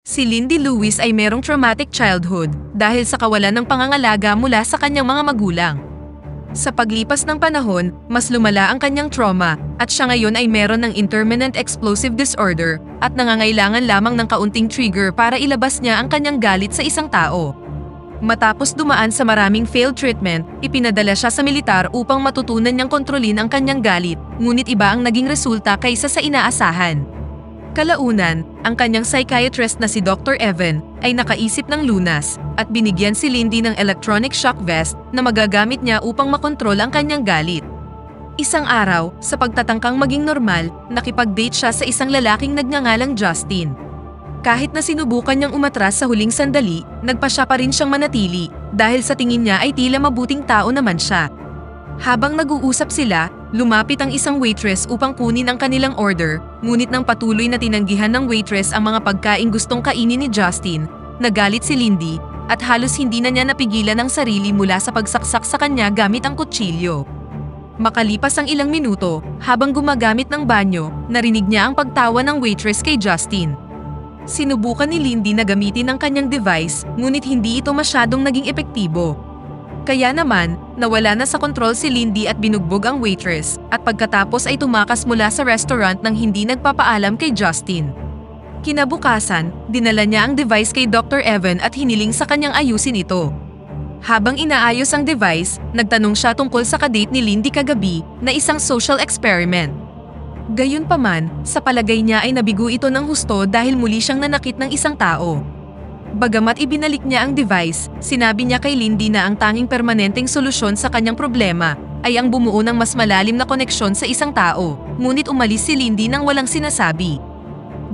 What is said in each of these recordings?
Si Lindy Lewis ay merong traumatic childhood dahil sa kawalan ng pangangalaga mula sa kanyang mga magulang. Sa paglipas ng panahon, mas lumala ang kanyang trauma at siya ngayon ay meron ng intermittent explosive disorder at nangangailangan lamang ng kaunting trigger para ilabas niya ang kanyang galit sa isang tao. Matapos dumaan sa maraming failed treatment, ipinadala siya sa militar upang matutunan niyang kontrolin ang kanyang galit, ngunit iba ang naging resulta kaysa sa inaasahan. Kalaunan, ang kanyang psychiatrist na si Dr. Evan ay nakaisip ng lunas at binigyan si Lindy ng electronic shock vest na magagamit niya upang makontrol ang kanyang galit. Isang araw, sa pagtatangkang maging normal, nakipag-date siya sa isang lalaking nagngangalang Justin. Kahit na sinubukan niyang umatras sa huling sandali, nagpasya pa rin siyang manatili dahil sa tingin niya ay tila mabuting tao naman siya. Habang nag-uusap sila, lumapit ang isang waitress upang kunin ang kanilang order, ngunit nang patuloy na tinanggihan ng waitress ang mga pagkaing gustong kainin ni Justin, nagalit si Lindy at halos hindi na niya napigilan ang sarili mula sa pagsaksak sa kanya gamit ang kutsilyo. Makalipas ang ilang minuto, habang gumagamit ng banyo, narinig niya ang pagtawa ng waitress kay Justin. Sinubukan ni Lindy na gamitin ang kanyang device, ngunit hindi ito masyadong naging epektibo. Kaya naman, nawala na sa kontrol si Lindy at binugbog ang waitress, at pagkatapos ay tumakas mula sa restaurant nang hindi nagpapaalam kay Justin. Kinabukasan, dinala niya ang device kay Dr. Evan at hiniling sa kanyang ayusin ito. Habang inaayos ang device, nagtanong siya tungkol sa kadate ni Lindy kagabi na isang social experiment. Gayunpaman, sa palagay niya ay nabigo ito ng husto dahil muli siyang nanakit ng isang tao. Bagamat ibinalik niya ang device, sinabi niya kay Lindy na ang tanging permanenteng solusyon sa kanyang problema ay ang bumuo ng mas malalim na koneksyon sa isang tao, ngunit umalis si Lindy nang walang sinasabi.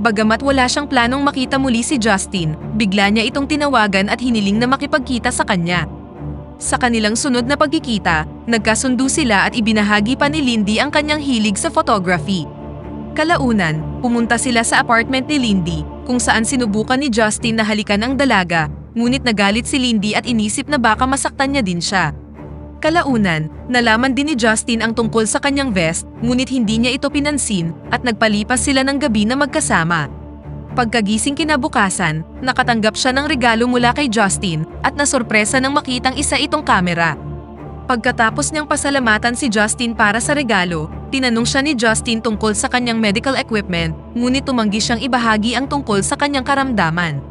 Bagamat wala siyang planong makita muli si Justin, bigla niya itong tinawagan at hiniling na makipagkita sa kanya. Sa kanilang sunod na pagkikita, nagkasundo sila at ibinahagi pa ni Lindy ang kanyang hilig sa photography. Kalaunan, pumunta sila sa apartment ni Lindy, kung saan sinubukan ni Justin na halikan ang dalaga, ngunit nagalit si Lindy at inisip na baka masaktan niya din siya. Kalaunan, nalaman din ni Justin ang tungkol sa kanyang vest, ngunit hindi niya ito pinansin at nagpalipas sila ng gabi na magkasama. Pagkagising kinabukasan, nakatanggap siya ng regalo mula kay Justin at nasorpresa nang makitang isa itong kamera. Pagkatapos niyang pasalamatan si Justin para sa regalo, tinanong siya ni Justin tungkol sa kanyang medical equipment, ngunit tumanggi siyang ibahagi ang tungkol sa kanyang karamdaman.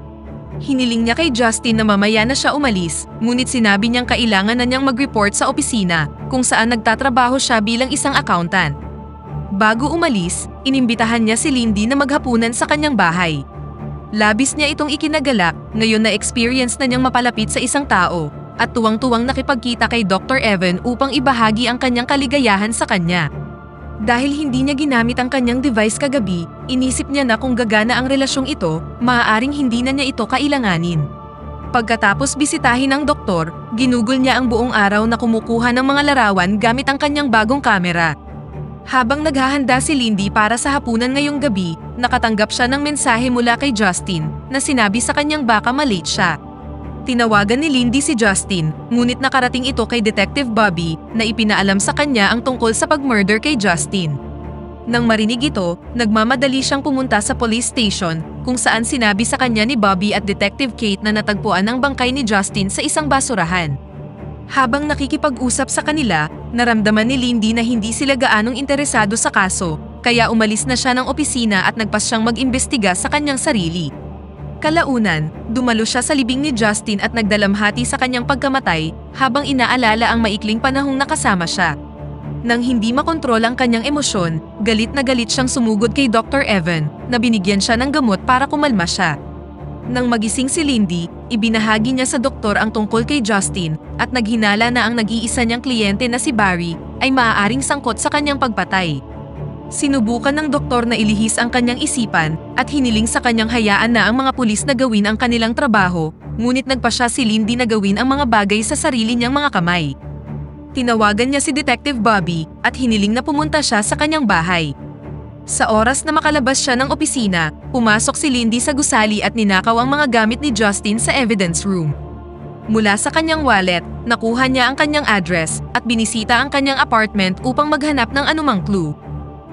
Hiniling niya kay Justin na mamaya na siya umalis, ngunit sinabi niyang kailangan na niyang mag-report sa opisina, kung saan nagtatrabaho siya bilang isang accountant. Bago umalis, inimbitahan niya si Lindy na maghapunan sa kanyang bahay. Labis niya itong ikinagalak, ngayon na experience na niyang mapalapit sa isang tao, at tuwang-tuwang nakipagkita kay Dr. Evan upang ibahagi ang kanyang kaligayahan sa kanya. Dahil hindi niya ginamit ang kanyang device kagabi, inisip niya na kung gagana ang relasyong ito, maaaring hindi na niya ito kailanganin. Pagkatapos bisitahin ng doktor, ginugol niya ang buong araw na kumukuha ng mga larawan gamit ang kanyang bagong kamera. Habang naghahanda si Lindy para sa hapunan ngayong gabi, nakatanggap siya ng mensahe mula kay Justin na sinabi sa kanyang baka malate siya. Tinawagan ni Lindy si Justin, ngunit nakarating ito kay Detective Bobby na ipinaalam sa kanya ang tungkol sa pag-murder kay Justin. Nang marinig ito, nagmamadali siyang pumunta sa police station kung saan sinabi sa kanya ni Bobby at Detective Kate na natagpuan ang bangkay ni Justin sa isang basurahan. Habang nakikipag-usap sa kanila, naramdaman ni Lindy na hindi sila gaanong interesado sa kaso, kaya umalis na siya ng opisina at nagpas siyang mag-imbestiga sa kanyang sarili. Kalaunan, dumalo siya sa libing ni Justin at nagdalamhati sa kanyang pagkamatay habang inaalala ang maikling panahong nakasama siya. Nang hindi makontrol ang kanyang emosyon, galit na galit siyang sumugod kay Dr. Evan na binigyan siya ng gamot para kumalma siya. Nang magising si Lindy, ibinahagi niya sa doktor ang tungkol kay Justin at naghinala na ang nag-iisa niyang kliyente na si Barry ay maaaring sangkot sa kanyang pagpatay. Sinubukan ng doktor na ilihis ang kanyang isipan at hiniling sa kanyang hayaan na ang mga pulis na gawin ang kanilang trabaho, ngunit nagpasya si Lindy na gawin ang mga bagay sa sarili niyang mga kamay. Tinawagan niya si Detective Bobby at hiniling na pumunta siya sa kanyang bahay. Sa oras na makalabas siya ng opisina, pumasok si Lindy sa gusali at ninakaw ang mga gamit ni Justin sa evidence room. Mula sa kanyang wallet, nakuha niya ang kanyang address at binisita ang kanyang apartment upang maghanap ng anumang clue.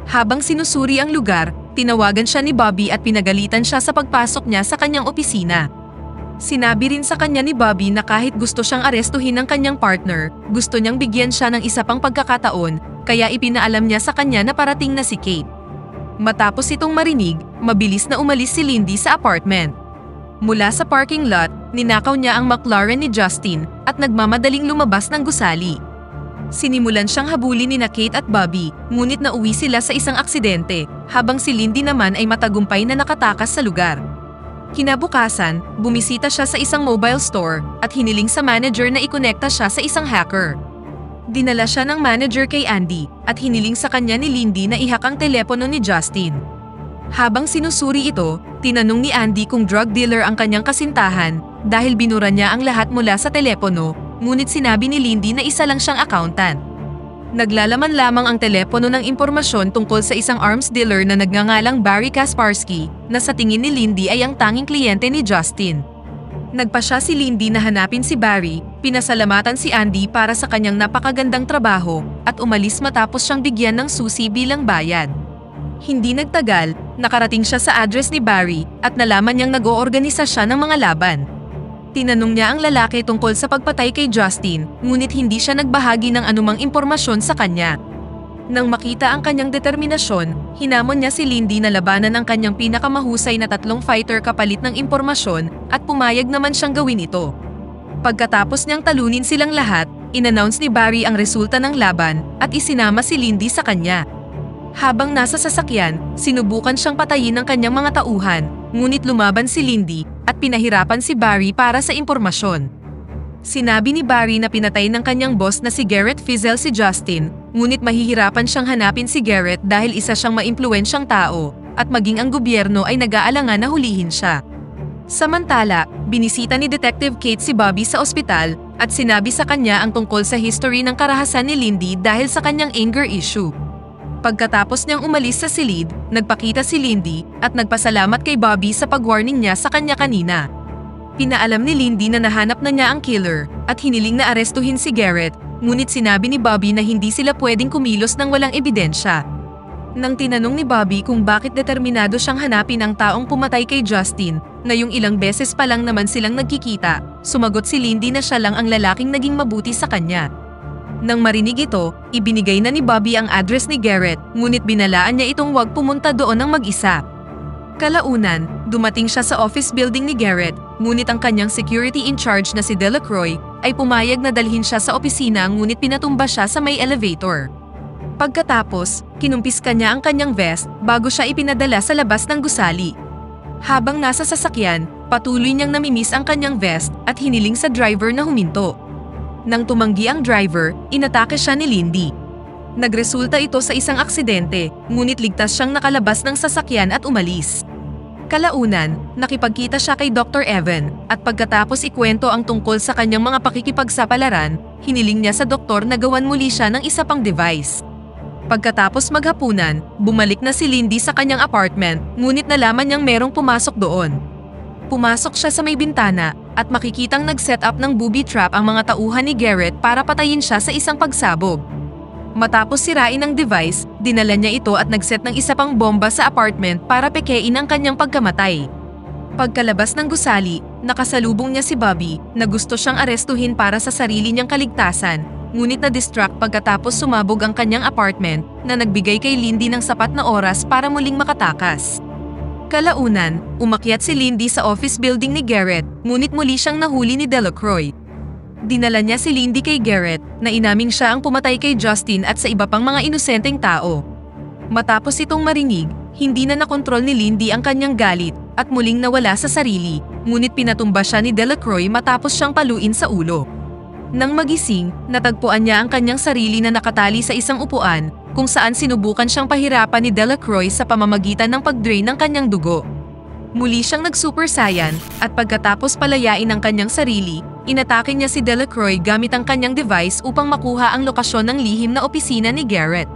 Habang sinusuri ang lugar, tinawagan siya ni Bobby at pinagalitan siya sa pagpasok niya sa kanyang opisina. Sinabi rin sa kanya ni Bobby na kahit gusto siyang arestuhin ng kanyang partner, gusto niyang bigyan siya ng isa pang pagkakataon, kaya ipinaalam niya sa kanya na parating na si Kate. Matapos itong marinig, mabilis na umalis si Lindy sa apartment. Mula sa parking lot, ninakaw niya ang McLaren ni Justin at nagmamadaling lumabas ng gusali. Sinimulan siyang habulin ni Kate at Bobby, ngunit nauwi sila sa isang aksidente, habang si Lindy naman ay matagumpay na nakatakas sa lugar. Kinabukasan, bumisita siya sa isang mobile store at hiniling sa manager na ikonekta siya sa isang hacker. Dinala siya ng manager kay Andy at hiniling sa kanya ni Lindy na ihack ang telepono ni Justin. Habang sinusuri ito, tinanong ni Andy kung drug dealer ang kanyang kasintahan dahil binura niya ang lahat mula sa telepono, ngunit sinabi ni Lindy na isa lang siyang accountant. Naglalaman lamang ang telepono ng impormasyon tungkol sa isang arms dealer na nagngangalang Barry Kaspersky na sa tingin ni Lindy ay ang tanging kliyente ni Justin. Nagpasya si Lindy na hanapin si Barry, pinasalamatan si Andy para sa kanyang napakagandang trabaho at umalis matapos siyang bigyan ng susi bilang bayad. Hindi nagtagal, nakarating siya sa address ni Barry at nalaman niyang nag-oorganisa siya ng mga laban. Tinanong niya ang lalaki tungkol sa pagpatay kay Justin, ngunit hindi siya nagbahagi ng anumang impormasyon sa kanya. Nang makita ang kanyang determinasyon, hinamon niya si Lindy na labanan ang kanyang pinakamahusay na 3 fighter kapalit ng impormasyon at pumayag naman siyang gawin ito. Pagkatapos niyang talunin silang lahat, inannounce ni Barry ang resulta ng laban at isinama si Lindy sa kanya. Habang nasa sasakyan, sinubukan siyang patayin ng kanyang mga tauhan, ngunit lumaban si Lindy at pinahirapan si Barry para sa impormasyon. Sinabi ni Barry na pinatay ng kanyang boss na si Garrett Fizel si Justin, ngunit mahihirapan siyang hanapin si Garrett dahil isa siyang maimpluwensyang tao, at maging ang gobyerno ay nag-aalangan na hulihin siya. Samantala, binisita ni Detective Kate si Bobby sa ospital at sinabi sa kanya ang tungkol sa history ng karahasan ni Lindy dahil sa kanyang anger issue. Pagkatapos niyang umalis sa silid, nagpakita si Lindy at nagpasalamat kay Bobby sa pag-warning niya sa kanya kanina. Pinaalam ni Lindy na nahanap na niya ang killer at hiniling na arestuhin si Garrett, ngunit sinabi ni Bobby na hindi sila pwedeng kumilos ng walang ebidensya. Nang tinanong ni Bobby kung bakit determinado siyang hanapin ang taong pumatay kay Justin, na yung ilang beses pa lang naman silang nagkikita, sumagot si Lindy na siya lang ang lalaking naging mabuti sa kanya. Nang marinig ito, ibinigay na ni Bobby ang address ni Garrett, ngunit binalaan niya itong huwag pumunta doon ng mag-isa. Kalaunan, dumating siya sa office building ni Garrett, ngunit ang kanyang security in charge na si Delacroix ay pumayag na dalhin siya sa opisina ngunit pinatumba siya sa may elevator. Pagkatapos, kinumpis kanya ang kanyang vest bago siya ipinadala sa labas ng gusali. Habang nasa sasakyan, patuloy niyang namimiss ang kanyang vest at hiniling sa driver na huminto. Nang tumanggi ang driver, inatake siya ni Lindy. Nagresulta ito sa isang aksidente, ngunit ligtas siyang nakalabas ng sasakyan at umalis. Kalaunan, nakipagkita siya kay Dr. Evan at pagkatapos ikwento ang tungkol sa kanyang mga pakikipagsapalaran, hiniling niya sa doktor na gawan muli siya ng isa pang device. Pagkatapos maghapunan, bumalik na si Lindy sa kanyang apartment, ngunit nalaman niyang merong pumasok doon. Pumasok siya sa may bintana at makikitang nag-set up ng booby trap ang mga tauhan ni Garrett para patayin siya sa isang pagsabog. Matapos sirain ang device, dinala niya ito at nag-set ng isa pang bomba sa apartment para pekein ang kanyang pagkamatay. Pagkalabas ng gusali, nakasalubong niya si Bobby na gusto siyang arestuhin para sa sarili niyang kaligtasan, ngunit na-distract pagkatapos sumabog ang kanyang apartment na nagbigay kay Lindy ng sapat na oras para muling makatakas. Kalaunan, umakyat si Lindy sa office building ni Garrett, ngunit muli siyang nahuli ni Delacroix. Dinala niya si Lindy kay Garrett na inaming siya ang pumatay kay Justin at sa iba pang mga inosenteng tao. Matapos itong marinig, hindi na nakontrol ni Lindy ang kanyang galit at muling nawala sa sarili, ngunit pinatumba siya ni Delacroix matapos siyang paluin sa ulo. Nang magising, natagpuan niya ang kanyang sarili na nakatali sa isang upuan, kung saan sinubukan siyang pahirapan ni Delacroix sa pamamagitan ng pag-drain ng kanyang dugo. Muli siyang nag-super saiyan at pagkatapos palayain ang kanyang sarili, inatake niya si Delacroix gamit ang kanyang device upang makuha ang lokasyon ng lihim na opisina ni Garrett.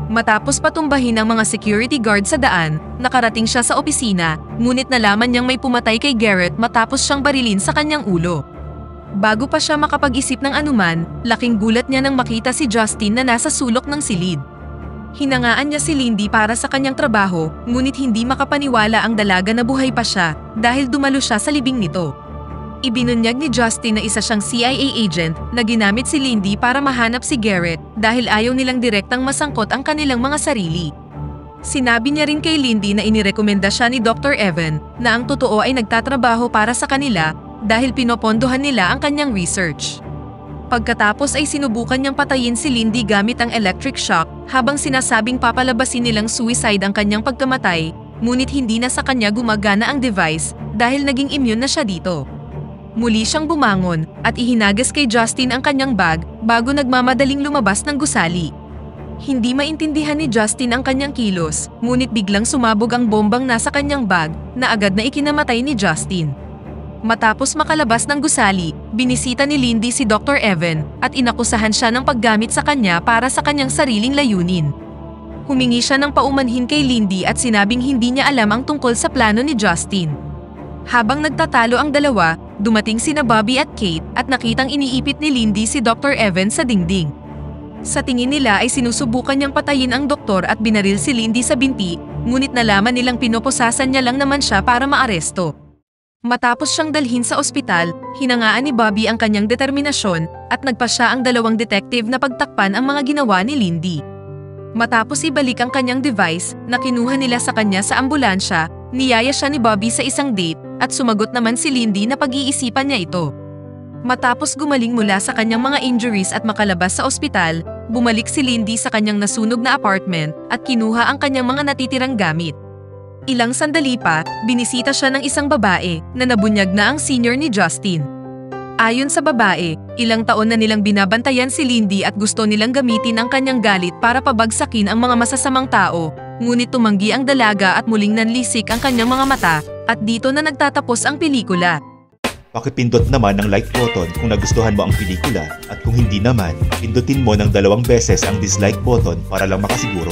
Matapos patumbahin ang mga security guard sa daan, nakarating siya sa opisina, ngunit nalaman niyang may pumatay kay Garrett matapos siyang barilin sa kanyang ulo. Bago pa siya makapag-isip ng anuman, laking gulat niya nang makita si Justin na nasa sulok ng silid. Hinangaan niya si Lindy para sa kanyang trabaho, ngunit hindi makapaniwala ang dalaga na buhay pa siya dahil dumalo siya sa libing nito. Ibinunyag ni Justin na isa siyang CIA agent na ginamit si Lindy para mahanap si Garrett dahil ayaw nilang direktang masangkot ang kanilang mga sarili. Sinabi niya rin kay Lindy na inirekomenda siya ni Dr. Evan na ang totoo ay nagtatrabaho para sa kanila dahil pinopondohan nila ang kanyang research. Pagkatapos ay sinubukan niyang patayin si Lindy gamit ang electric shock habang sinasabing papalabasin nilang suicide ang kanyang pagkamatay, ngunit hindi na sa kanya gumagana ang device dahil naging immune na siya dito. Muli siyang bumangon at ihinagas kay Justin ang kanyang bag bago nagmamadaling lumabas ng gusali. Hindi maintindihan ni Justin ang kanyang kilos, ngunit biglang sumabog ang bombang nasa kanyang bag na agad na ikinamatay ni Justin. Matapos makalabas ng gusali, binisita ni Lindy si Dr. Evan at inakusahan siya ng paggamit sa kanya para sa kanyang sariling layunin. Humingi siya ng paumanhin kay Lindy at sinabing hindi niya alam ang tungkol sa plano ni Justin. Habang nagtatalo ang dalawa, dumating sina Bobby at Kate at nakitang iniipit ni Lindy si Dr. Evan sa dingding. Sa tingin nila ay sinusubukan niyang patayin ang doktor at binaril si Lindy sa binti, ngunit nalaman nilang pinoposasan niya lang naman siya para maaresto. Matapos siyang dalhin sa ospital, hinangaan ni Bobby ang kanyang determinasyon at nagpasya ang dalawang detective na pagtakpan ang mga ginawa ni Lindy. Matapos ibalik ang kanyang device na kinuha nila sa kanya sa ambulansya, niyaya siya ni Bobby sa isang date at sumagot naman si Lindy na pag-iisipan niya ito. Matapos gumaling mula sa kanyang mga injuries at makalabas sa ospital, bumalik si Lindy sa kanyang nasunog na apartment at kinuha ang kanyang mga natitirang gamit. Ilang sandali pa, binisita siya ng isang babae na nabunyag na ang senior ni Justin. Ayon sa babae, ilang taon na nilang binabantayan si Lindy at gusto nilang gamitin ang kanyang galit para pabagsakin ang mga masasamang tao, ngunit tumanggi ang dalaga at muling nanlisik ang kanyang mga mata, at dito na nagtatapos ang pelikula. Pakipindot naman ang like button kung nagustuhan mo ang pelikula at kung hindi naman, pindutin mo ng 2 beses ang dislike button para lang makasiguro.